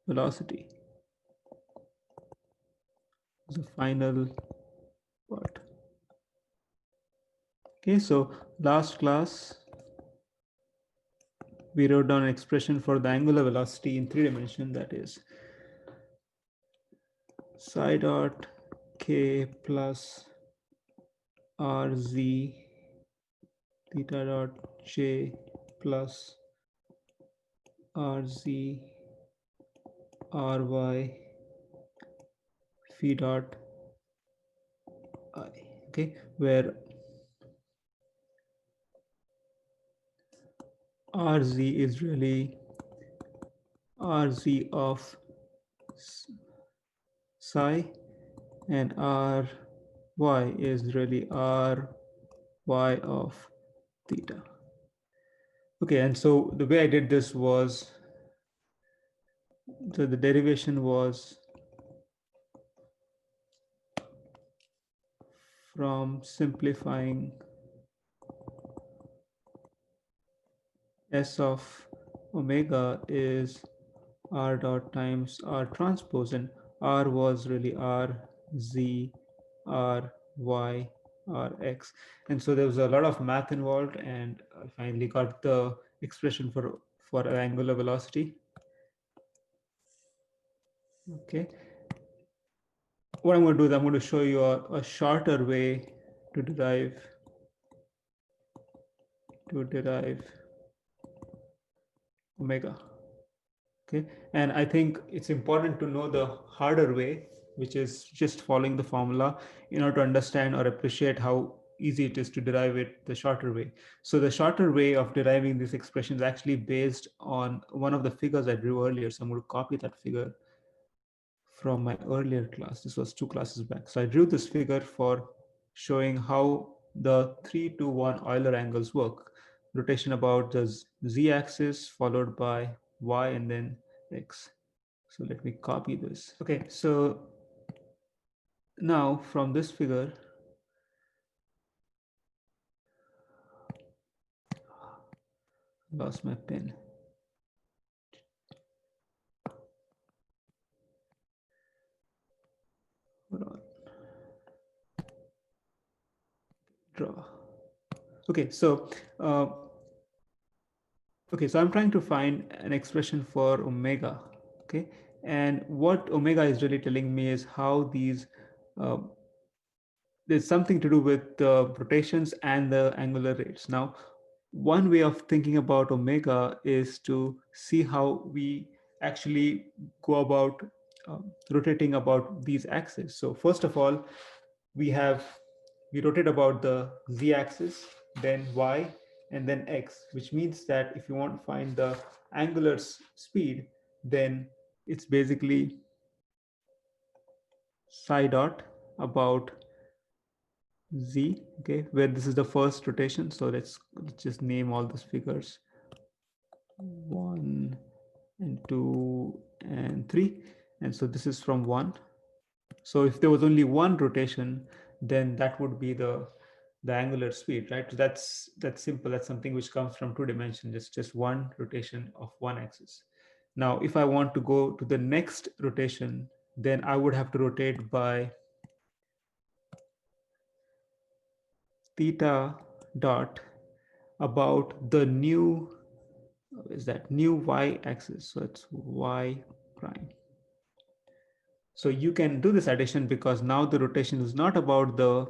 velocity, the final part. Okay, so last class we wrote down an expression for the angular velocity in 3 dimensions, that is psi dot k plus rz theta dot j plus rz ry phi dot I. Okay, where rz is really rz of psi and ry is really ry of theta. Okay, and so the way I did this was, so the derivation was from simplifying S of omega is r dot times r transpose, and r was really r z r y r x, and so there was a lot of math involved, and I finally got the expression for angular velocity. Okay, what I'm going to do is I'm going to show you a shorter way to derive omega. Okay, and I think it's important to know the harder way, which is just following the formula, in order to understand or appreciate how easy it is to derive it the shorter way. So the shorter way of deriving this expression is actually based on one of the figures I drew earlier. So I'm going to copy that figure from my earlier class. This was 2 classes back. So I drew this figure for showing how the 3 to 1 Euler angles work. Rotation about the z-axis followed by y and then x. So let me copy this. Okay, so now from this figure, lost my pen. Hold on. Draw. Okay, so I'm trying to find an expression for omega. Okay, and what omega is really telling me is how these uh, there's something to do with the rotations and the angular rates. Now, one way of thinking about omega is to see how we actually go about rotating about these axes. So first of all, we rotate about the z-axis, then y, and then x, which means that if you want to find the angular speed, then it's basically psi dot about z. Okay, where this is the first rotation. So let's just name all these figures 1 and 2 and 3, and so this is from 1. So if there was only one rotation, then that would be the angular speed, right? So that's simple. That's something which comes from 2 dimensions. It's just one rotation of one axis. Now if I want to go to the next rotation, then I would have to rotate by theta dot about the new, is that new y axis. So it's y prime. So you can do this addition because now the rotation is not about the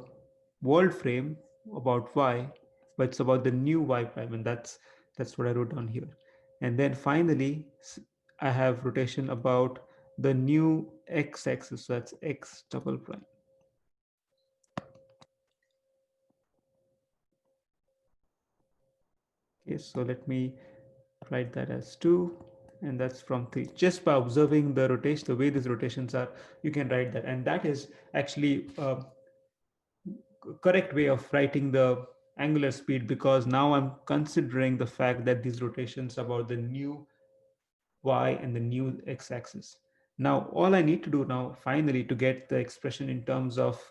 world frame, about y, but it's about the new y prime, and that's what I wrote down here. And then finally, I have rotation about the new x axis, so that's x double prime. Okay, so let me write that as 2, and that's from 3. Just by observing the rotation, the way these rotations are, you can write that, and that is actually correct way of writing the angular speed, because now I'm considering the fact that these rotations about the new y and the new x-axis. Now all I need to do now finally to get the expression in terms of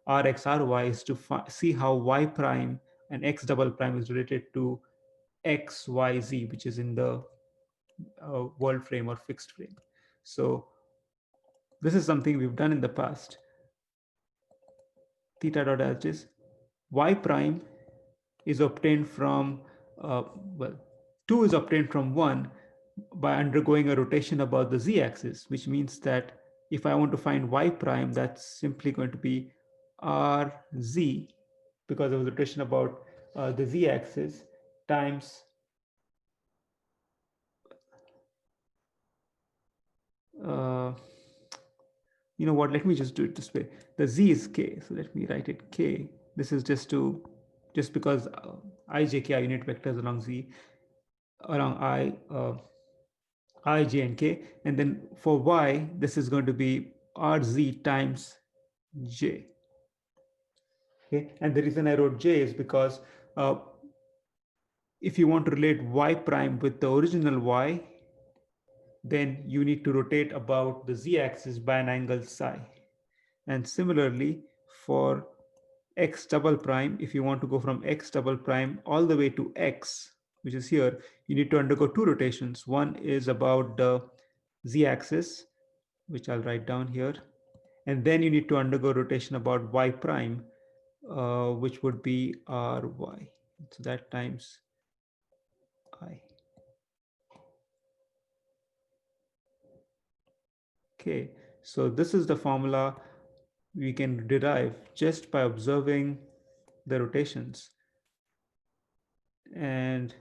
rx ry is to see how y prime and x double prime is related to x y z, which is in the world frame or fixed frame. So this is something we've done in the past. Theta dot H is y prime is obtained from, uh, well, 2 is obtained from 1 by undergoing a rotation about the z-axis, which means that if I want to find y prime, that's simply going to be rz, because of the rotation about the z-axis, times uh, you know what, let me just do it this way. The z is k, so let me write it k. This is just because I, j, k are unit vectors along z, along I, j, and k. And then for y, this is going to be rz times j. Okay, and the reason I wrote j is because uh, if you want to relate y prime with the original y, then you need to rotate about the z-axis by an angle psi. And similarly, for x double prime, if you want to go from x double prime all the way to x, which is here, you need to undergo two rotations. One is about the z-axis, which I'll write down here, and then you need to undergo rotation about y prime, which would be ry. So that times I. Okay, so this is the formula we can derive just by observing the rotations. And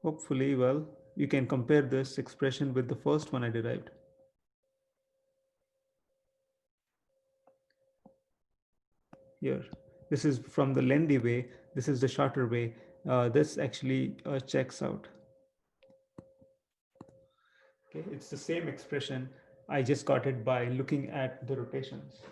hopefully, well, you can compare this expression with the first one I derived. Here, this is from the lengthy way, this is the shorter way. This actually checks out. Okay, it's the same expression, I just got it by looking at the rotations.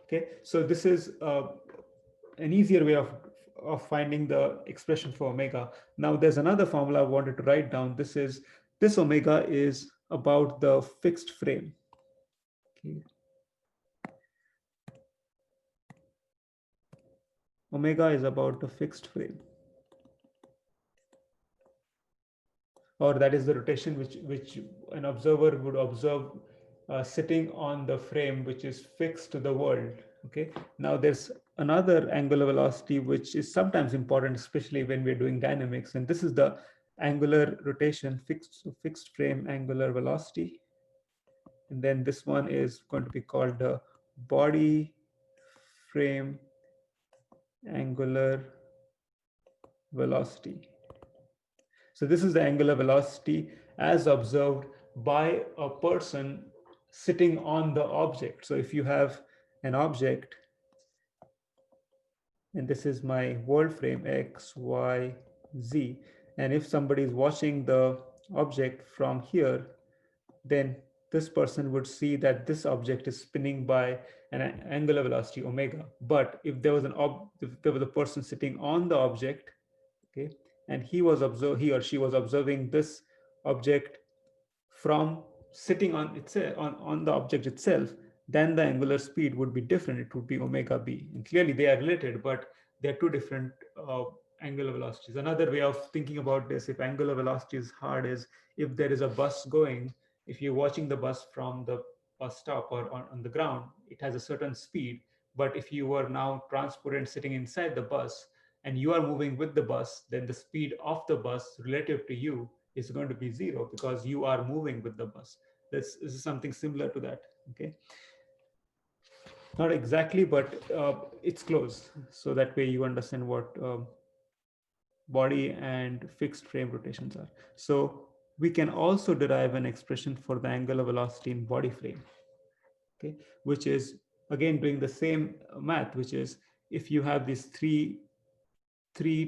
Okay, so this is an easier way of finding the expression for omega. Now there's another formula I wanted to write down. This omega is about the fixed frame. Okay. Omega is about the fixed frame, or that is the rotation which an observer would observe sitting on the frame which is fixed to the world. Okay, now there's another angular velocity which is sometimes important, especially when we're doing dynamics, and this is the angular rotation fixed frame angular velocity. And then this one is going to be called the body frame angular velocity. So this is the angular velocity as observed by a person sitting on the object. So if you have an object, and this is my world frame x, y, z, and if somebody is watching the object from here, then this person would see that this object is spinning by an angular velocity omega. But if there was if there was a person sitting on the object, okay, and he or she was observing this object from sitting on on the object itself, then the angular speed would be different. It would be omega b. And clearly they are related, but they are two different angular velocities. Another way of thinking about this, if angular velocity is hard, is if there is a bus going, if you're watching the bus from the bus stop or on the ground, it has a certain speed. But if you were now transported sitting inside the bus and you are moving with the bus, then the speed of the bus relative to you is going to be zero because you are moving with the bus. This is something similar to that. Okay, not exactly, but it's close. So that way you understand what body and fixed frame rotations are. So we can also derive an expression for the angular velocity in body frame. Okay, which is again doing the same math, which is if you have these three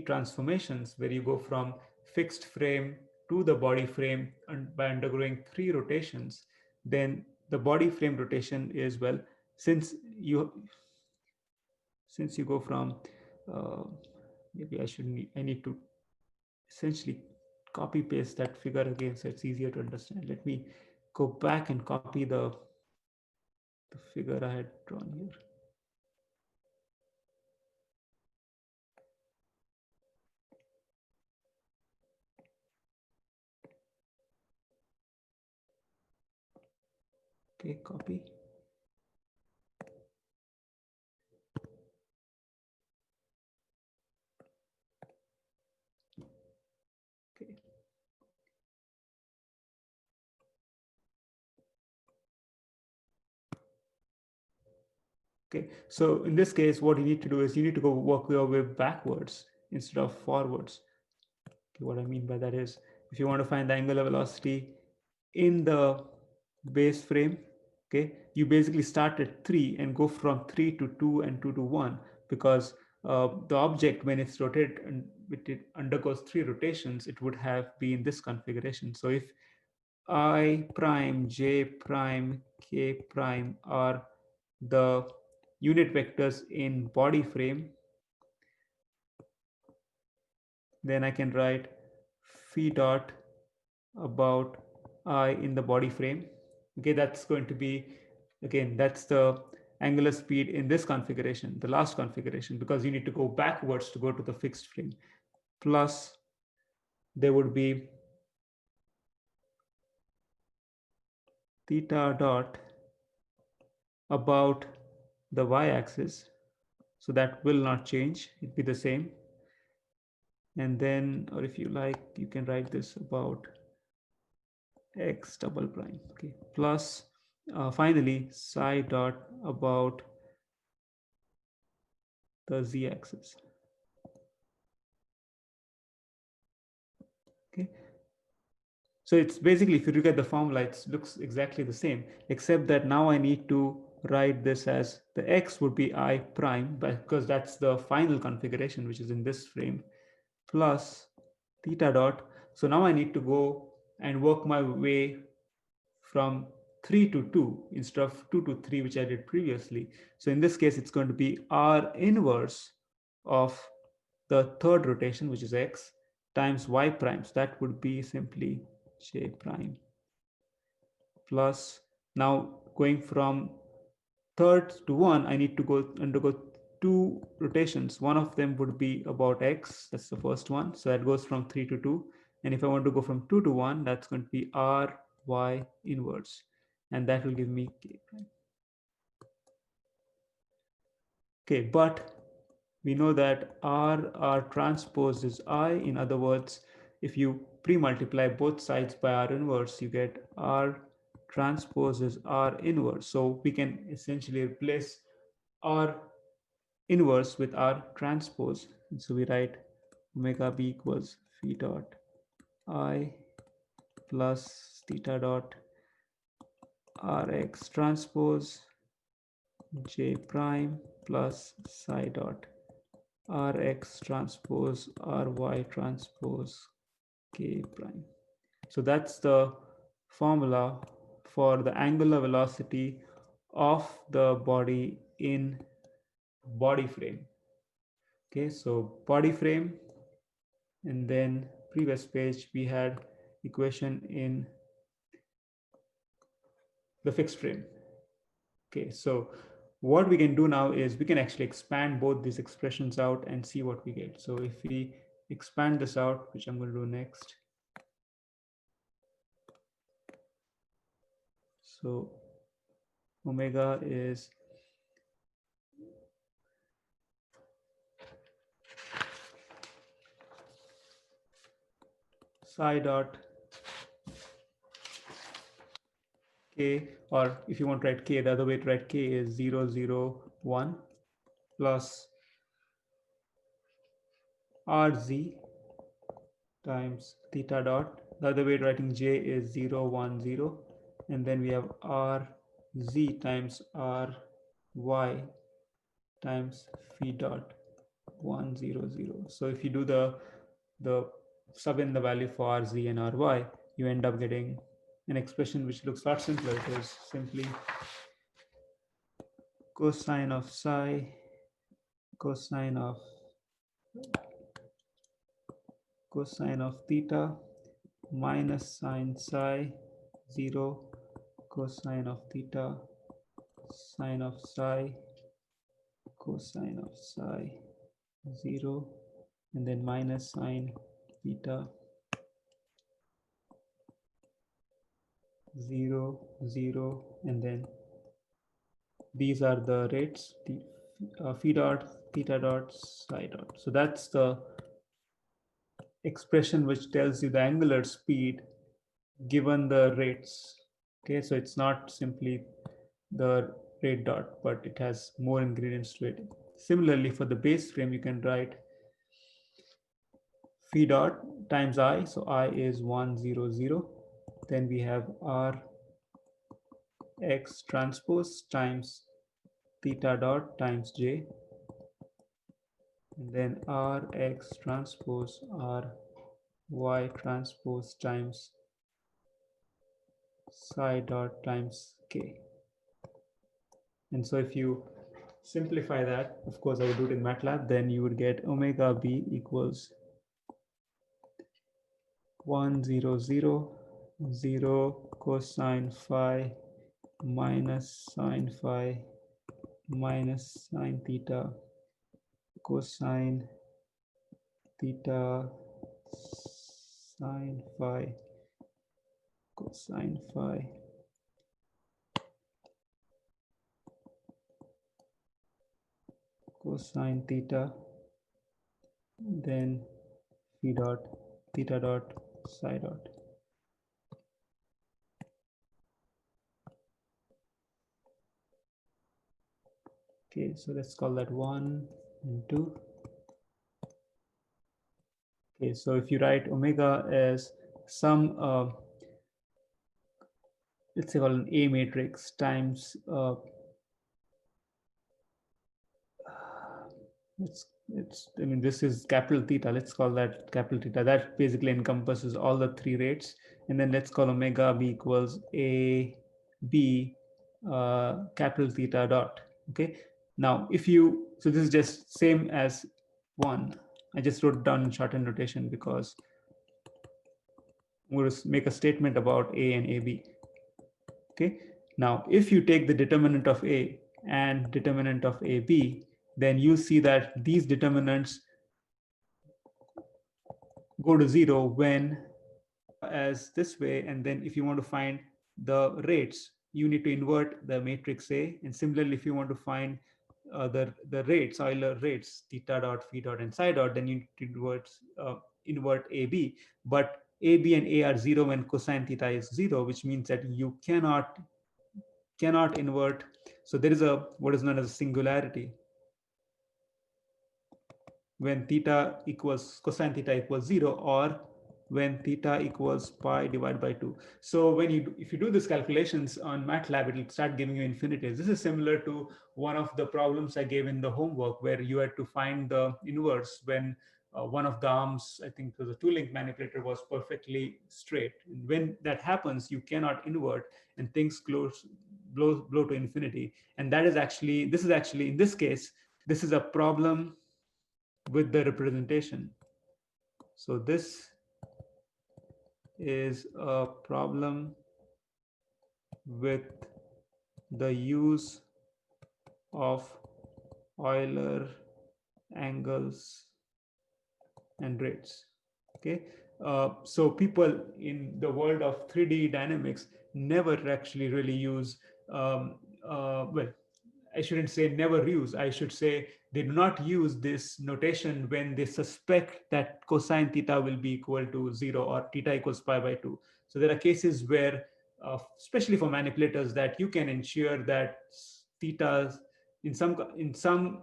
transformations where you go from fixed frame to the body frame and by undergoing three rotations, then the body frame rotation is, well, since you go from uh, maybe I need to essentially copy paste that figure again so it's easier to understand. Let me go back and copy the figure I had drawn here. Okay, copy. Okay. Okay, so in this case, what you need to do is you need to go work your way backwards instead of forwards. Okay, what I mean by that is if you want to find the angular velocity in the base frame, okay, you basically start at 3 and go from 3 to 2 and 2 to 1 because the object, when it's rotated and it undergoes 3 rotations, it would have been this configuration. So if I prime, j prime, k prime are the unit vectors in body frame, then I can write phi dot about I in the body frame. Okay, that's going to be, again, that's the angular speed in this configuration, the last configuration, because you need to go backwards to go to the fixed frame. Plus, there would be theta dot about the y-axis. So that will not change, it'll be the same. And then, or if you like, you can write this about x double prime, okay, plus finally psi dot about the z-axis. Okay, so it's basically, if you look at the formula, it looks exactly the same, except that now I need to write this as the x would be I prime, because that's the final configuration which is in this frame, plus theta dot. So now I need to go and work my way from 3 to 2 instead of 2 to 3, which I did previously. So in this case, it's going to be R inverse of the third rotation, which is x, times y prime. So that would be simply j prime plus, now going from third to 1, I need to go undergo 2 rotations. One of them would be about x, that's the first one. So that goes from 3 to 2. And if I want to go from 2 to 1, that's going to be r y inverse. And that will give me k prime. Okay, but we know that r transpose is I. In other words, if you pre-multiply both sides by r inverse, you get r transpose is r inverse. So we can essentially replace r inverse with r transpose. And so we write omega b equals phi dot I plus theta dot rx transpose j prime plus psi dot rx transpose ry transpose k prime. So that's the formula for the angular velocity of the body in body frame. Okay, so body frame, and then previous page we had equation in the fixed frame. Okay, so what we can do now is we can actually expand both these expressions out and see what we get. So if we expand this out, which I'm going to do next, so omega is psi dot k, or if you want to write k, the other way to write k is 0, 0, 1 plus rz times theta dot. The other way to writing j is 0, 1, 0. And then we have rz times ry times phi dot 1, 0, 0. So if you do the sub in the value for rz and ry, you end up getting an expression which looks a lot simpler. It is simply cosine of psi, cosine of theta minus sine psi 0, cosine of theta, sine of psi, cosine of psi 0, and then minus sine theta 0, 0, and then these are the rates, the phi dot, theta dot, psi dot. So that's the expression which tells you the angular speed given the rates. Okay, so it's not simply the rate dot, but it has more ingredients to it. Similarly, for the base frame, you can write phi dot times I. So I is 1, 0, 0. Then we have R x transpose times theta dot times J. And then R x transpose R y transpose times psi dot times K. And so if you simplify that, of course I would do it in MATLAB, then you would get omega b equals 1, 0, 0, 0 cosine phi minus sine phi minus sine theta cosine theta sine phi cosine phi cosine theta, then phi dot theta dot psi dot. Okay, so let's call that 1 and 2. Okay, so if you write omega as some, let's say call an A matrix times, I mean, this is capital theta. Let's call that capital theta. That basically encompasses all the three rates. And then let's call omega b equals A B capital theta dot. Okay. Now, if you, so this is just same as 1. I just wrote down in shorthand notation because I'm going to make a statement about A and AB. Okay. Now, if you take the determinant of A and determinant of AB, then you see that these determinants go to 0 when as this way. And then if you want to find the rates, you need to invert the matrix A. And similarly, if you want to find the rates, Euler rates, theta dot, phi dot, and psi dot, then you need to invert AB. But AB and A are 0 when cosine theta is 0, which means that you cannot invert. So there is a what is known as a singularity when theta equals cosine theta equals 0, or when theta equals pi divided by 2. So when you if you do these calculations on MATLAB, it will start giving you infinities. This is similar to one of the problems I gave in the homework, where you had to find the inverse when one of the arms, I think it was a two-link manipulator, was perfectly straight. And when that happens, you cannot invert, and things blow to infinity. And that is actually, this is actually, in this case, this is a problem with the representation. So this is a problem with the use of Euler angles and rates. Okay, so people in the world of 3D dynamics never actually really use, well, I shouldn't say never use, I should say they do not use this notation when they suspect that cosine theta will be equal to 0 or theta equals pi by 2. So there are cases where, especially for manipulators, that you can ensure that theta in some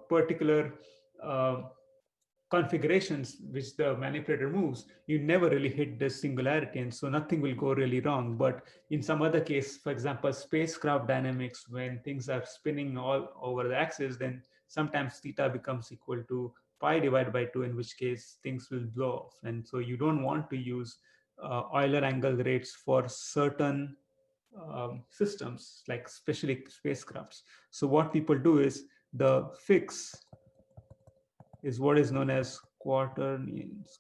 particular configurations which the manipulator moves, you never really hit this singularity, and so nothing will go really wrong. But in some other case, for example, spacecraft dynamics, when things are spinning all over the axis, then sometimes theta becomes equal to pi divided by 2, in which case things will blow off. And so you don't want to use Euler angle rates for certain systems, like especially spacecrafts. So what people do is the fix is what is known as quaternions.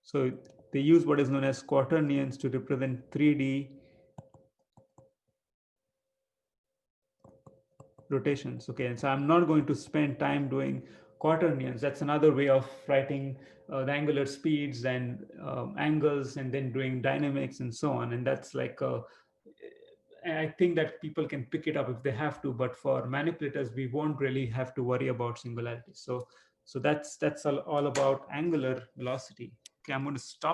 So they use what is known as quaternions to represent 3D rotations. Okay, and so I'm not going to spend time doing quaternions. That's another way of writing the angular speeds and angles, and then doing dynamics and so on. And that's like I think that people can pick it up if they have to, but for manipulators, we won't really have to worry about singularities. So that's all about angular velocity. Okay, I'm going to stop